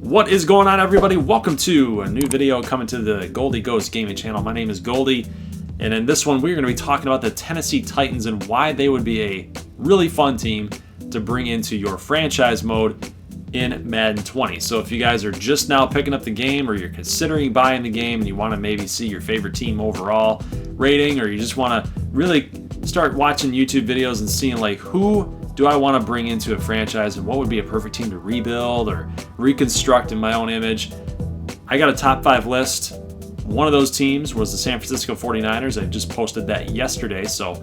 What is going on, everybody? Welcome to a new video coming to the Goldie Ghost Gaming channel. My name is Goldie, and in this one we're going to be talking about the Tennessee Titans and why they would be a really fun team to bring into your franchise mode in Madden 20. So if you guys are just now picking up the game, or you're considering buying the game and you want to maybe see your favorite team overall rating, or you just want to really start watching YouTube videos and seeing like who do I want to bring into a franchise and what would be a perfect team to rebuild or reconstruct in my own image, I got a top 5 list. One of those teams was the San Francisco 49ers. I just posted that yesterday, so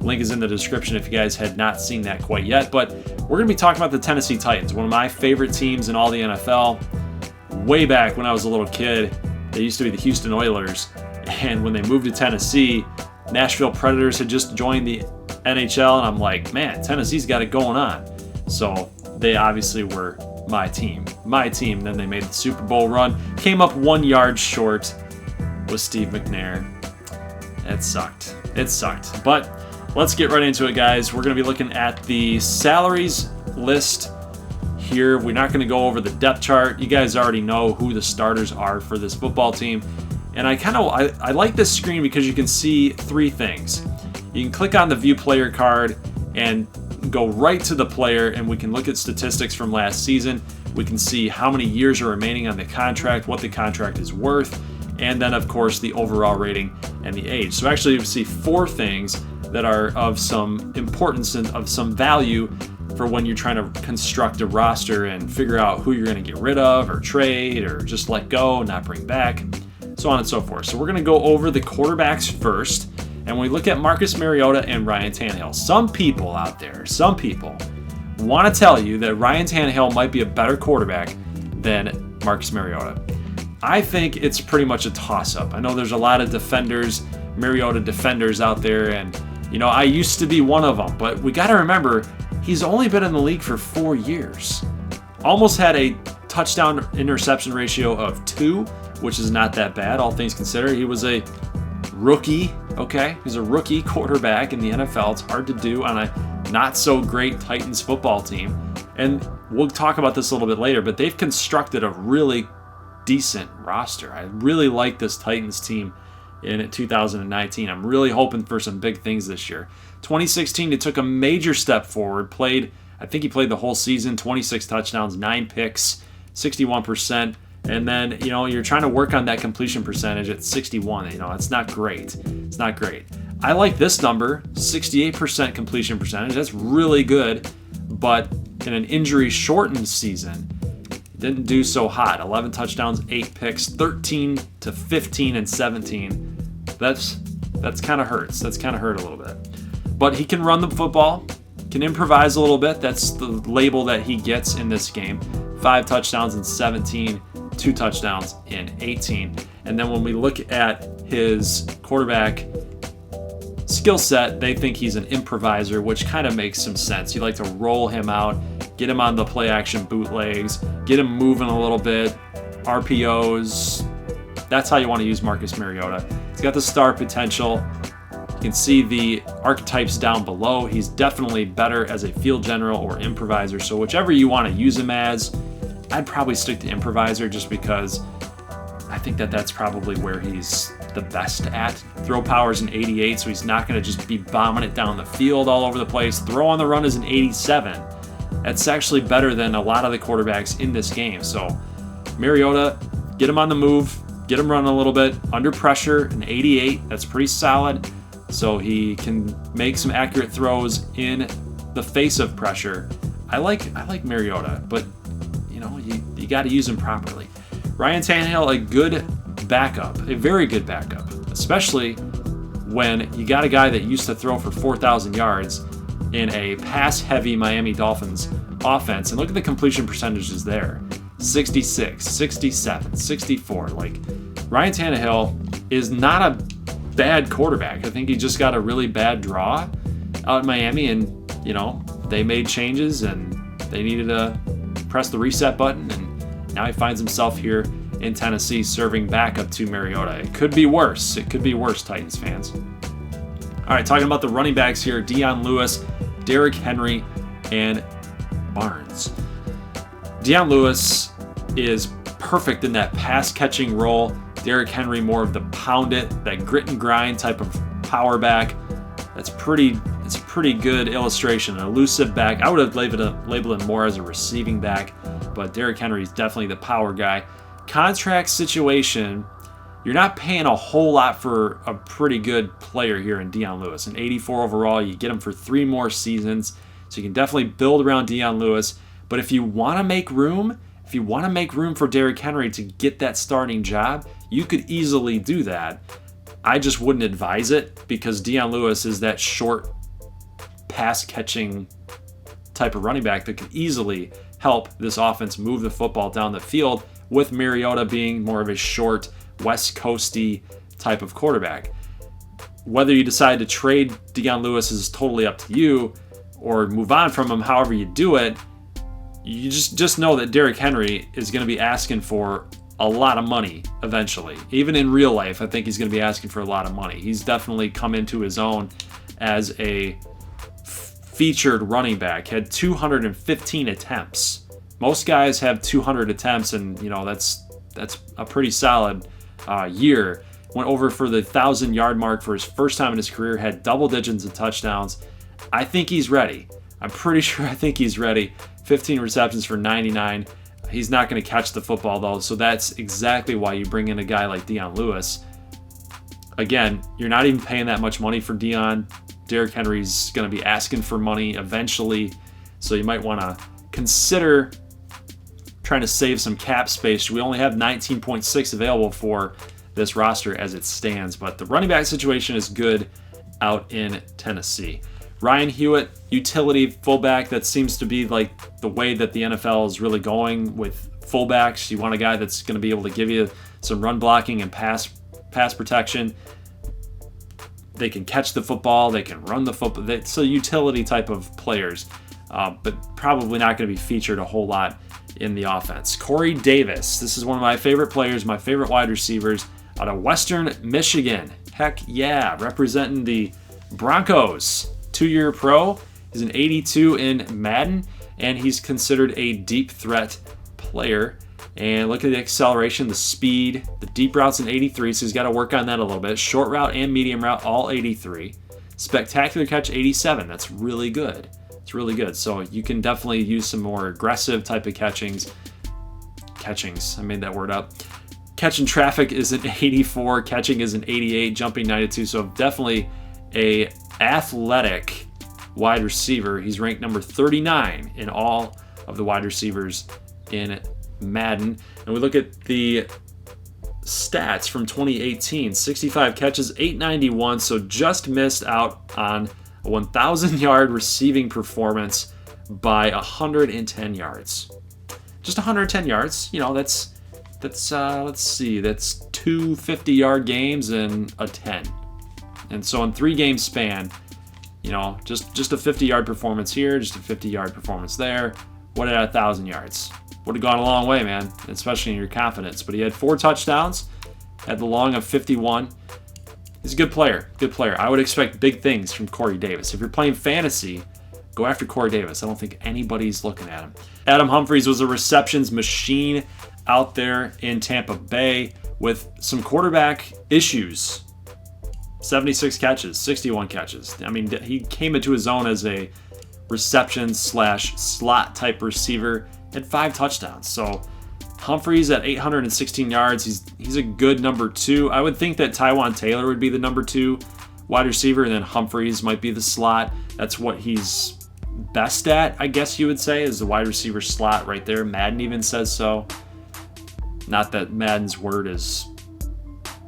link is in the description if you guys had not seen that quite yet. But we're going to be talking about the Tennessee Titans, one of my favorite teams in all the NFL. Way back when I was a little kid, they used to be the Houston Oilers, and when they moved to Tennessee, Nashville Predators had just joined the NHL, and I'm like, man, Tennessee's got it going on. So they obviously were my team. Then they made the Super Bowl run, came up 1 yard short with Steve McNair. It sucked. But let's get right into it, guys. We're going to be looking at the salaries list here. We're not going to go over the depth chart. You guys already know who the starters are for this football team. And I like this screen because you can see 3 things. You can click on the view player card and go right to the player, and we can look at statistics from last season. We can see how many years are remaining on the contract, what the contract is worth, and then of course the overall rating and the age. So actually you see 4 things that are of some importance and of some value for when you're trying to construct a roster and figure out who you're going to get rid of or trade or just let go, not bring back, so on and so forth. So we're going to go over the quarterbacks first. And when we look at Marcus Mariota and Ryan Tannehill, some people want to tell you that Ryan Tannehill might be a better quarterback than Marcus Mariota. I think it's pretty much a toss-up. I know there's a lot of Mariota defenders out there, and I used to be one of them, but we got to remember, he's only been in the league for 4 years. Almost had a touchdown interception ratio of 2, which is not that bad, all things considered. He was a rookie, okay? He's a rookie quarterback in the NFL. It's hard to do on a not-so-great Titans football team. And we'll talk about this a little bit later, but they've constructed a really decent roster. I really like this Titans team in 2019. I'm really hoping for some big things this year. 2016, they took a major step forward. I think he played the whole season, 26 touchdowns, 9 picks, 61%. And then, you're trying to work on that completion percentage at 61. It's not great. I like this number, 68% completion percentage. That's really good. But in an injury-shortened season, it didn't do so hot. 11 touchdowns, 8 picks, 13 to 15 and 17. That's kind of hurts. That's kind of hurt a little bit. But he can run the football, can improvise a little bit. That's the label that he gets in this game. 5 touchdowns in 17. 2 touchdowns in 18. And then when we look at his quarterback skill set, they think he's an improviser, which kind of makes some sense. You like to roll him out, get him on the play action bootlegs, get him moving a little bit, RPOs. That's how you want to use Marcus Mariota. He's got the star potential. You can see the archetypes down below. He's definitely better as a field general or improviser. So whichever you want to use him as, I'd probably stick to improviser just because I think that's probably where he's the best at. Throw power's an 88, so he's not going to just be bombing it down the field all over the place. Throw on the run is an 87. That's actually better than a lot of the quarterbacks in this game. So Mariota, get him on the move, get him running a little bit. Under pressure, an 88. That's pretty solid. So he can make some accurate throws in the face of pressure. I like Mariota, but you got to use him properly. Ryan Tannehill, a good backup, a very good backup, especially when you got a guy that used to throw for 4,000 yards in a pass-heavy Miami Dolphins offense. And look at the completion percentages there. 66, 67, 64. Ryan Tannehill is not a bad quarterback. I think he just got a really bad draw out in Miami, and, they made changes and they needed to press the reset button, and now he finds himself here in Tennessee serving backup to Mariota. It could be worse. Titans fans. All right, talking about the running backs here, Dion Lewis, Derrick Henry, and Barnes. Dion Lewis is perfect in that pass catching role. Derrick Henry more of the pound it, that grit and grind type of power back. It's a pretty good illustration. An elusive back. I would have labeled him more as a receiving back, but Derrick Henry is definitely the power guy. Contract situation, you're not paying a whole lot for a pretty good player here in Dion Lewis. An 84 overall, you get him for 3 more seasons, so you can definitely build around Dion Lewis. But if you want to make room, for Derrick Henry to get that starting job, you could easily do that. I just wouldn't advise it because Dion Lewis is that short pass-catching type of running back that could easily help this offense move the football down the field, with Mariota being more of a short, West Coasty type of quarterback. Whether you decide to trade Dion Lewis is totally up to you, or move on from him, however you do it. You just know that Derrick Henry is going to be asking for a lot of money eventually. Even in real life, I think he's going to be asking for a lot of money. He's definitely come into his own as a featured running back. Had 215 attempts. Most guys have 200 attempts, and that's a pretty solid year. Went over for the 1,000-yard mark for his first time in his career. Had double digits of touchdowns. I think he's ready. I'm pretty sure I think he's ready. 15 receptions for 99. He's not going to catch the football, though, so that's exactly why you bring in a guy like Dion Lewis. Again, you're not even paying that much money for Dion. Derrick Henry's going to be asking for money eventually, so you might want to consider trying to save some cap space. We only have 19.6 available for this roster as it stands, but the running back situation is good out in Tennessee. Ryan Hewitt, utility fullback. That seems to be like the way that the NFL is really going with fullbacks. You want a guy that's going to be able to give you some run blocking and pass protection. They can catch the football. They can run the football. It's a utility type of players, but probably not going to be featured a whole lot in the offense. Corey Davis. This is one of my favorite players, my favorite wide receivers out of Western Michigan. Heck yeah, representing the Broncos. 2-year pro. He's an 82 in Madden, and he's considered a deep threat player. And look at the acceleration, the speed, the deep routes in 83, so he's got to work on that a little bit. Short route and medium route, all 83. Spectacular catch, 87. That's really good. It's really good. So you can definitely use some more aggressive type of catchings. I made that word up. Catching traffic is an 84. Catching is an 88. Jumping 92. So definitely a athletic wide receiver. He's ranked number 39 in all of the wide receivers in Madden. And we look at the stats from 2018. 65 catches, 891, so just missed out on a 1,000-yard receiving performance by 110 yards. Just 110 yards. That's let's see, that's 2 50-yard games and a 10. And so in 3-game span, just a 50-yard performance here, just a 50-yard performance there. What at 1,000 yards? Would have gone a long way, man, especially in your confidence. But he had 4 touchdowns, had the long of 51. He's a good player. I would expect big things from Corey Davis. If you're playing fantasy, go after Corey Davis. I don't think anybody's looking at him. Adam Humphries was a receptions machine out there in Tampa Bay with some quarterback issues. 76 catches, 61 catches. I mean, he came into his own as a reception/slot type receiver, had 5 touchdowns. So Humphries at 816 yards, he's a good number 2. I would think that Taywan Taylor would be the number 2 wide receiver, and then Humphries might be the slot. That's what he's best at, I guess you would say, is the wide receiver slot right there. Madden even says so. Not that Madden's word is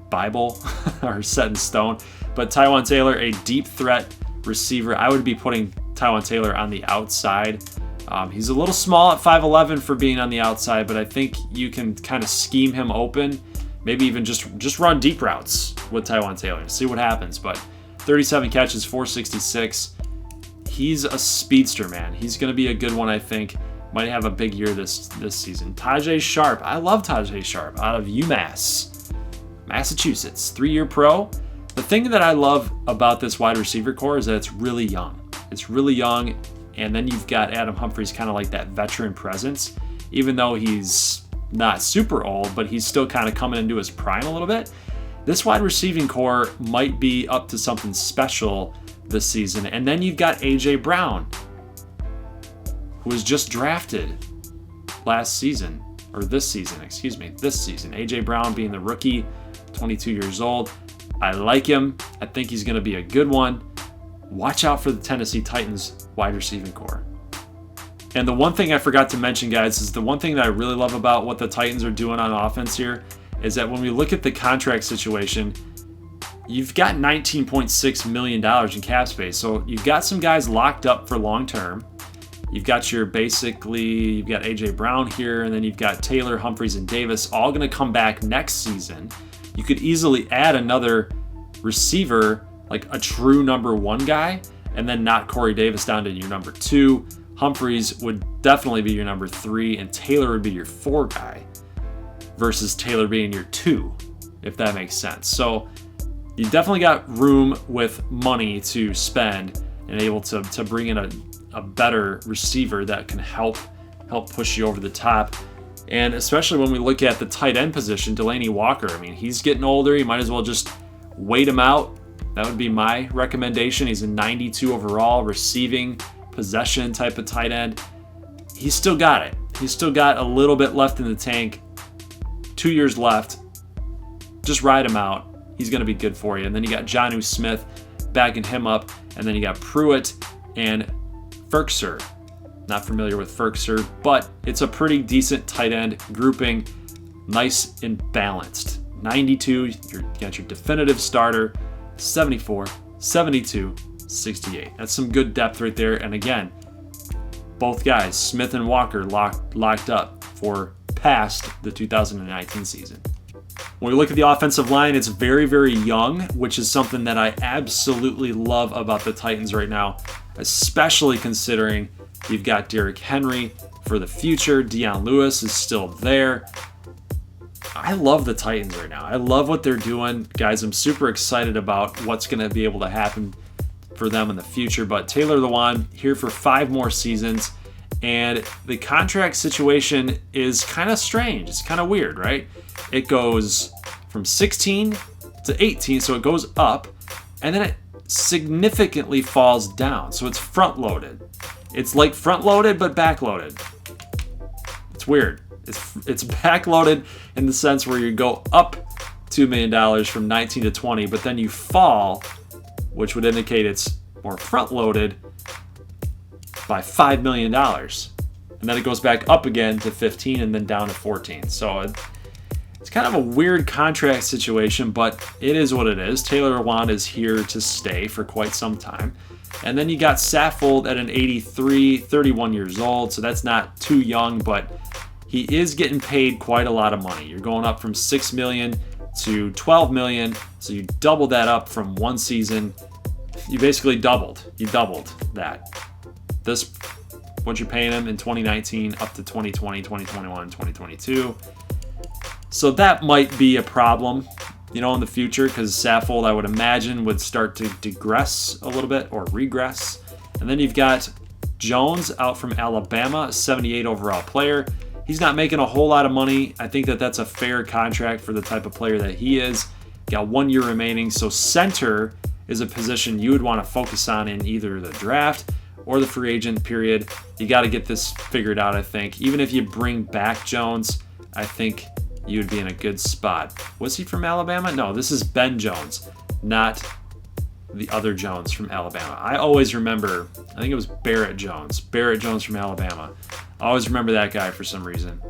Bible or set in stone, but Taywan Taylor, a deep threat receiver. I would be putting Taywan Taylor on the outside. He's a little small at 5'11" for being on the outside, but I think you can kind of scheme him open. Maybe even just run deep routes with Taywan Taylor and see what happens. But 37 catches, 466. He's a speedster, man. He's going to be a good one, I think. Might have a big year this season. Tajay Sharp. I love Tajay Sharp out of UMass, Massachusetts. 3-year pro. The thing that I love about this wide receiver core is that it's really young. It's really young, and then you've got Adam Humphries, kind of like that veteran presence. Even though he's not super old, but he's still kind of coming into his prime a little bit. This wide receiving core might be up to something special this season. And then you've got A.J. Brown, who was just drafted this season. A.J. Brown being the rookie, 22 years old. I like him. I think he's going to be a good one. Watch out for the Tennessee Titans wide receiving core. And the one thing I forgot to mention, guys, is the one thing that I really love about what the Titans are doing on offense here is that when we look at the contract situation, you've got $19.6 million in cap space. So you've got some guys locked up for long term. You've got you've got A.J. Brown here, and then you've got Taylor, Humphries, and Davis all going to come back next season. You could easily add another receiver, like a true number one guy, and then knock Corey Davis down to your number two. Humphries would definitely be your number three, and Taylor would be your four guy versus Taylor being your two, if that makes sense. So you definitely got room with money to spend and able to bring in a better receiver that can help push you over the top. And especially when we look at the tight end position, Delanie Walker, I mean, he's getting older. You might as well just wait him out. That would be my recommendation. He's a 92 overall receiving possession type of tight end. He's still got it. He's still got a little bit left in the tank. 2 years left. Just ride him out. He's going to be good for you. And then you got Jonnu Smith backing him up. And then you got Pruitt and Ferkser. Not familiar with Ferkser, but it's a pretty decent tight end grouping. Nice and balanced. 92, you got your definitive starter. 74, 72, 68. That's some good depth right there. And again, both guys, Smith and Walker, locked up for past the 2019 season. When we look at the offensive line, it's very, very young, which is something that I absolutely love about the Titans right now, especially considering you've got Derrick Henry for the future. Deion Lewis is still there. I love the Titans right now. I love what they're doing. Guys, I'm super excited about what's going to be able to happen for them in the future. But Taylor Lewan here for 5 more seasons. And the contract situation is kind of strange. It's kind of weird, right? It goes from 16 to 18, so it goes up. And then it significantly falls down. So it's front-loaded. It's like front-loaded, but back-loaded. It's weird. It's back-loaded in the sense where you go up $2 million from 19 to 20, but then you fall, which would indicate it's more front-loaded by $5 million. And then it goes back up again to 15 and then down to 14. So it's kind of a weird contract situation, but it is what it is. Taylor Lewan is here to stay for quite some time. And then you got Saffold at an 83, 31 years old, so that's not too young, but he is getting paid quite a lot of money. You're going up from $6 million to $12 million, so you double that up from one season. You basically doubled. You doubled that. This, what you're paying him in 2019 up to 2020, 2021, 2022. So that might be a problem, in the future, because Saffold, I would imagine, would start to digress a little bit or regress. And then you've got Jones out from Alabama, a 78 overall player. He's not making a whole lot of money. I think that that's a fair contract for the type of player that he is. Got 1 year remaining, so center is a position you would want to focus on in either the draft or the free agent period. You got to get this figured out, I think. Even if you bring back Jones, I think you would be in a good spot. Was he from Alabama? No, this is Ben Jones, not the other Jones from Alabama. I always remember, I think it was Barrett Jones from Alabama. I always remember that guy for some reason.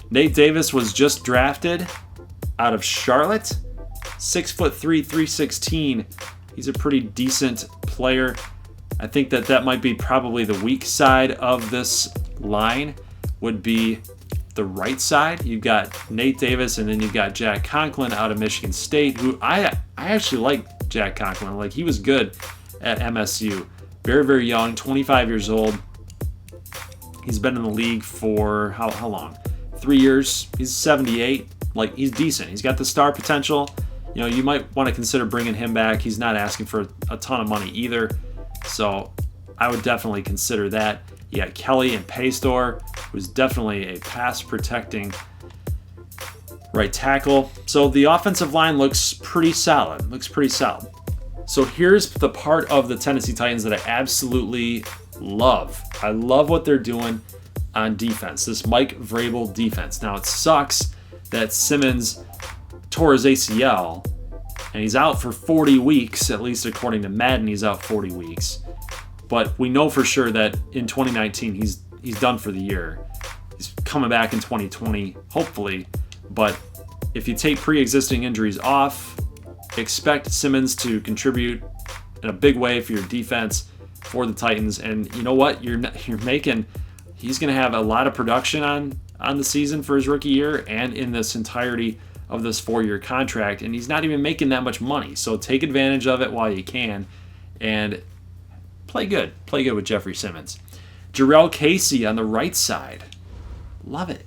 Nate Davis was just drafted out of Charlotte. 6'3", 316. He's a pretty decent player. I think that might be probably the weak side of this line, would be the right side. You've got Nate Davis, and then you've got Jack Conklin out of Michigan State, who I actually like Jack Conklin. Like, he was good at MSU. Very, very young, 25 years old. He's been in the league for how long? 3 years. He's 78. Like, he's decent. He's got the star potential. You might want to consider bringing him back. He's not asking for a ton of money either. So I would definitely consider that. You got Kelly and Paystor, who's definitely a pass protecting right tackle. So the offensive line looks pretty solid. So here's the part of the Tennessee Titans that I absolutely love. I love what they're doing on defense, this Mike Vrabel defense. Now, it sucks that Simmons tore his ACL, and he's out for 40 weeks, at least according to Madden, he's out 40 weeks. But we know for sure that in 2019, he's done for the year. He's coming back in 2020, hopefully. But if you take pre-existing injuries off, expect Simmons to contribute in a big way for your defense for the Titans. And you know what? He's going to have a lot of production on the season for his rookie year and in this entirety of this 4-year contract. And he's not even making that much money. So take advantage of it while you can and play good. Play good with Jeffrey Simmons. Jarrell Casey on the right side. Love it.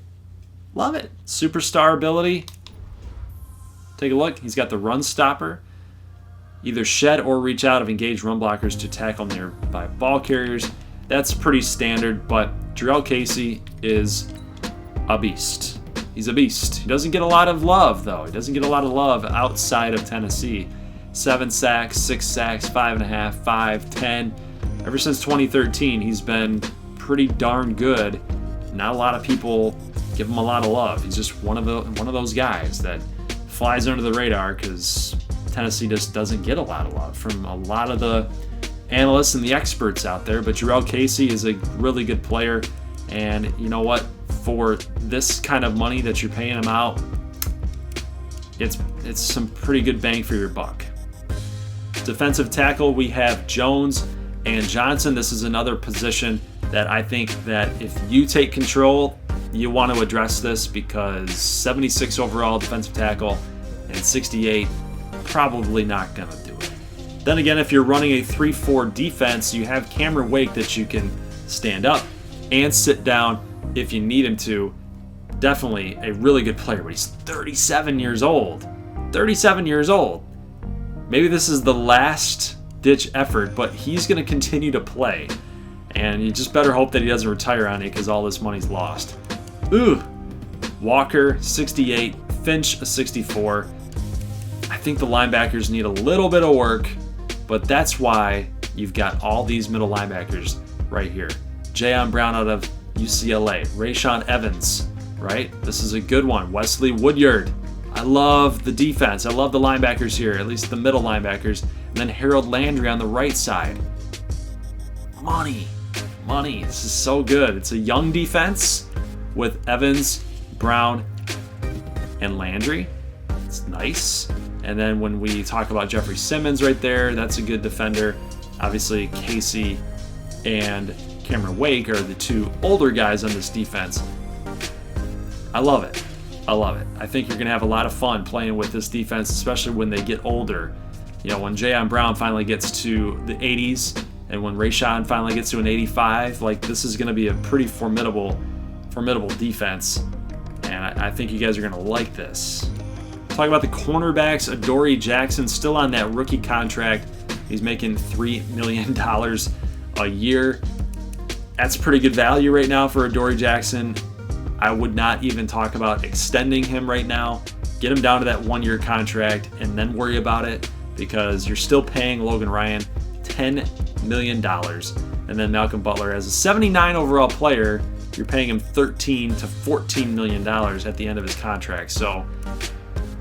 Superstar ability. Take a look. He's got the run stopper. Either shed or reach out of engaged run blockers to tackle nearby ball carriers. That's pretty standard, but Jarrell Casey is a beast. He's a beast. He doesn't get a lot of love, though. He doesn't get a lot of love outside of Tennessee. 7 sacks, 6 sacks, 5.5, 5, 10. Ever since 2013, he's been pretty darn good. Not a lot of people give him a lot of love. He's just one of those guys that flies under the radar because Tennessee just doesn't get a lot of love from a lot of the analysts and the experts out there. But Jarrell Casey is a really good player, and you know what? For this kind of money that you're paying him out, it's some pretty good bang for your buck. Defensive tackle, we have Jones and Johnson. This is another position that I think that if you take control, you want to address this, because 76 overall defensive tackle and 68, probably not going to do it. Then again, if you're running a 3-4 defense, you have Cameron Wake that you can stand up and sit down if you need him to. Definitely a really good player, but he's 37 years old. 37 years old. Maybe this is the last ditch effort, but he's going to continue to play. And you just better hope that he doesn't retire on you, because all this money's lost. Ooh. Walker, 68. Finch, a 64. I think the linebackers need a little bit of work, but that's why you've got all these middle linebackers right here. Jayon Brown out of UCLA. Rashaan Evans, right? This is a good one. Wesley Woodyard. I love the defense. I love the linebackers here, at least the middle linebackers. And then Harold Landry on the right side. Money. This is so good. It's a young defense with Evans, Brown, and Landry. It's nice. And then when we talk about Jeffrey Simmons right there, that's a good defender. Obviously, Casey and Cameron Wake are the two older guys on this defense. I love it. I think you're going to have a lot of fun playing with this defense, especially when they get older. You know, when Jayon Brown finally gets to the 80s and when Rashaan finally gets to an 85, like, this is going to be a pretty formidable defense. And I think you guys are going to like this. Talk about the cornerbacks. Adoree Jackson still on that rookie contract. He's making $3 million a year. That's pretty good value right now for Adoree Jackson. I would not even talk about extending him right now. Get him down to that 1-year contract and then worry about it, because you're still paying Logan Ryan $10 million. And then Malcolm Butler, as a 79 overall player, you're paying him $13 to $14 million at the end of his contract. So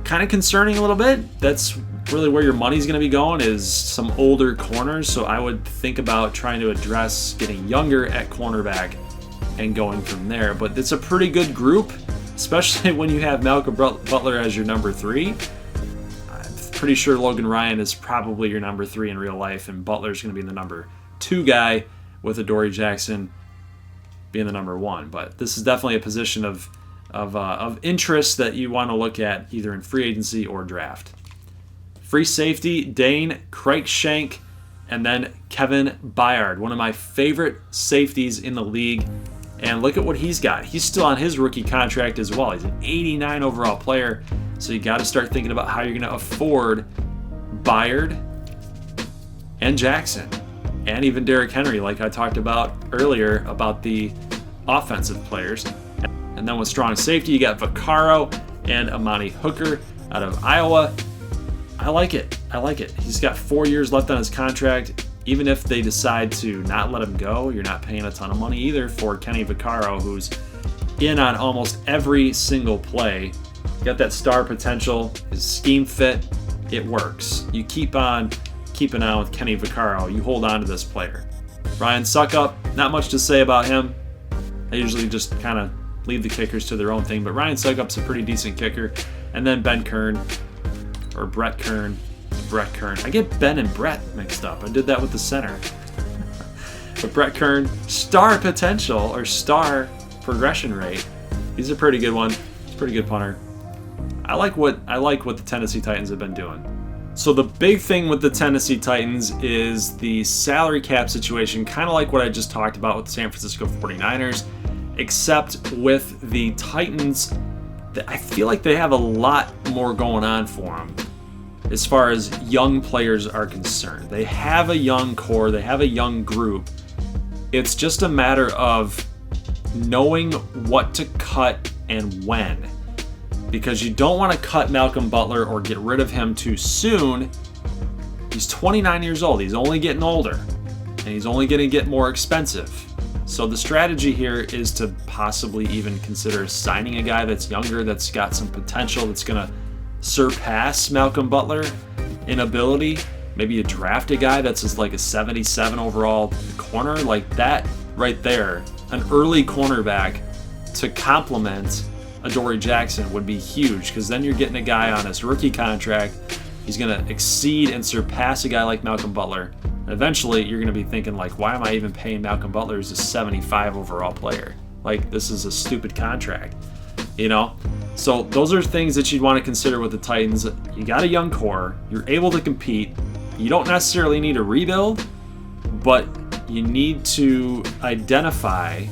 kind of concerning a little bit. That's really where your money's going to be going, is some older corners. So I would think about trying to address getting younger at cornerback and going from there. But it's a pretty good group, especially when you have Malcolm Butler as your number 3. I'm pretty sure Logan Ryan is probably your number 3 in real life, and Butler's going to be the number 2 guy, with Adoree Jackson being the number 1. But this is definitely a position of interest that you want to look at either in free agency or draft. Free safety, Dane Cruikshank, and then Kevin Byard, one of my favorite safeties in the league. And look at what he's got. He's still on his rookie contract as well. He's an 89 overall player. So you got to start thinking about how you're going to afford Byard and Jackson and even Derrick Henry, like I talked about earlier about the offensive players. And then with strong safety, you got Vaccaro and Amani Hooker out of Iowa. I like it. He's got 4 years left on his contract. Even if they decide to not let him go, you're not paying a ton of money either for Kenny Vaccaro, who's in on almost every single play. Got that star potential, his scheme fit, it works. You keep on keeping on with Kenny Vaccaro, you hold on to this player. Ryan Suckup, not much to say about him. I usually just kind of leave the kickers to their own thing, but Ryan Suckup's a pretty decent kicker. And then Ben Kern, or Brett Kern. I get Ben and Brett mixed up. I did that with the center. But Brett Kern, star potential or star progression rate. He's a pretty good one. He's a pretty good punter. I like what the Tennessee Titans have been doing. So the big thing with the Tennessee Titans is the salary cap situation, kind of like what I just talked about with the San Francisco 49ers, except with the Titans, I feel like they have a lot more going on for them as far as young players are concerned. They have a young core, they have a young group. It's just a matter of knowing what to cut and when. Because you don't want to cut Malcolm Butler or get rid of him too soon. He's 29 years old. He's only getting older. And he's only going to get more expensive. So the strategy here is to possibly even consider signing a guy that's younger, that's got some potential, that's going to surpass Malcolm Butler in ability. Maybe you draft a guy that's just like a 77 overall corner, like that right there. An early cornerback to complement Adoree Jackson would be huge, because then you're getting a guy on his rookie contract. He's going to exceed and surpass a guy like Malcolm Butler. And eventually, you're going to be thinking, like, why am I even paying Malcolm Butler as a 75 overall player? Like, this is a stupid contract, you know? So those are things that you'd want to consider with the Titans. You got a young core. You're able to compete. You don't necessarily need a rebuild, but you need to identify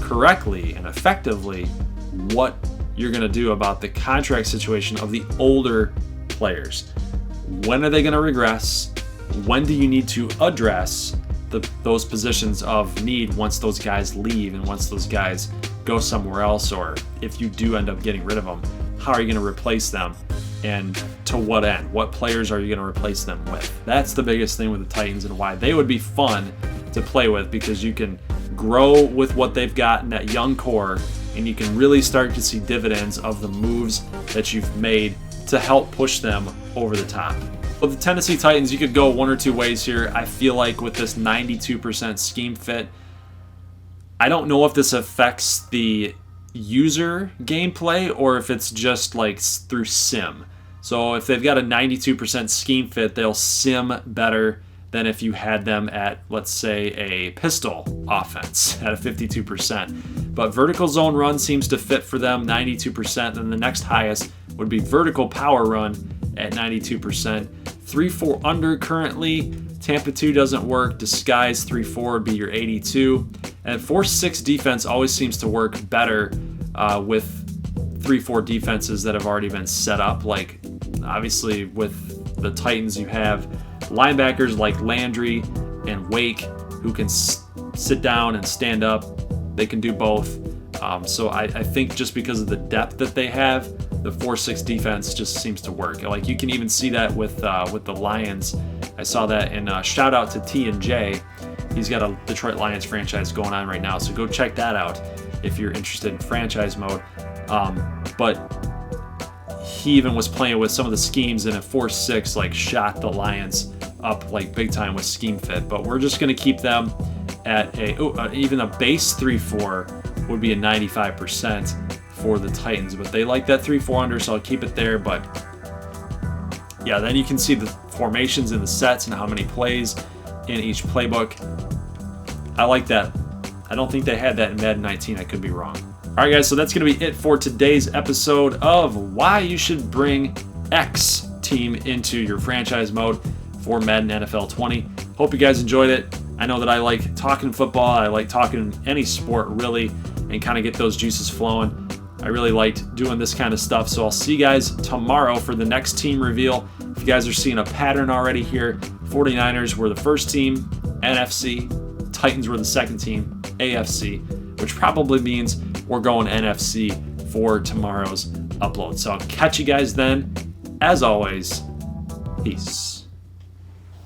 correctly and effectively what you're going to do about the contract situation of the older players. When are they going to regress? When do you need to address those positions of need once those guys leave and once those guys go somewhere else, or if you do end up getting rid of them, how are you going to replace them, and to what end? What players are you going to replace them with? That's the biggest thing with the Titans, and why they would be fun to play with, because you can grow with what they've got in that young core, and you can really start to see dividends of the moves that you've made to help push them over the top. With the Tennessee Titans, you could go one or two ways here. I feel like with this 92% scheme fit, I don't know if this affects the user gameplay or if it's just like through sim. So if they've got a 92% scheme fit, they'll sim better than if you had them at, let's say, a pistol offense at a 52%. But vertical zone run seems to fit for them, 92%. Then the next highest would be vertical power run at 92%. 3-4 under currently. Tampa 2 doesn't work. Disguise 3-4 would be your 82. And 4-6 defense always seems to work better with 3-4 defenses that have already been set up. Like, obviously, with the Titans, you have linebackers like Landry and Wake who can sit down and stand up. They can do both. So I think just because of the depth that they have, the 4-6 defense just seems to work. Like, you can even see that with the Lions. I saw that, and shout out to T&J. He's got a Detroit Lions franchise going on right now, so go check that out if you're interested in franchise mode. But he even was playing with some of the schemes, and a 4-6 like shot the Lions up like big time with scheme fit. But we're just going to keep them at even a base 3-4 would be a 95% for the Titans, but they like that 3-4 under, so I'll keep it there. But yeah, then you can see the formations in the sets and how many plays in each playbook. I like that. I don't think they had that in Madden 19. I could be wrong. All right, guys, so that's going to be it for today's episode of why you should bring X team into your franchise mode for Madden NFL 20. Hope you guys enjoyed it. I know that I like talking football. I like talking any sport, really, and kind of get those juices flowing. I really liked doing this kind of stuff. So I'll see you guys tomorrow for the next team reveal. If you guys are seeing a pattern already here, 49ers were the first team, NFC. Titans were the second team, AFC, which probably means we're going NFC for tomorrow's upload. So I'll catch you guys then. As always, peace.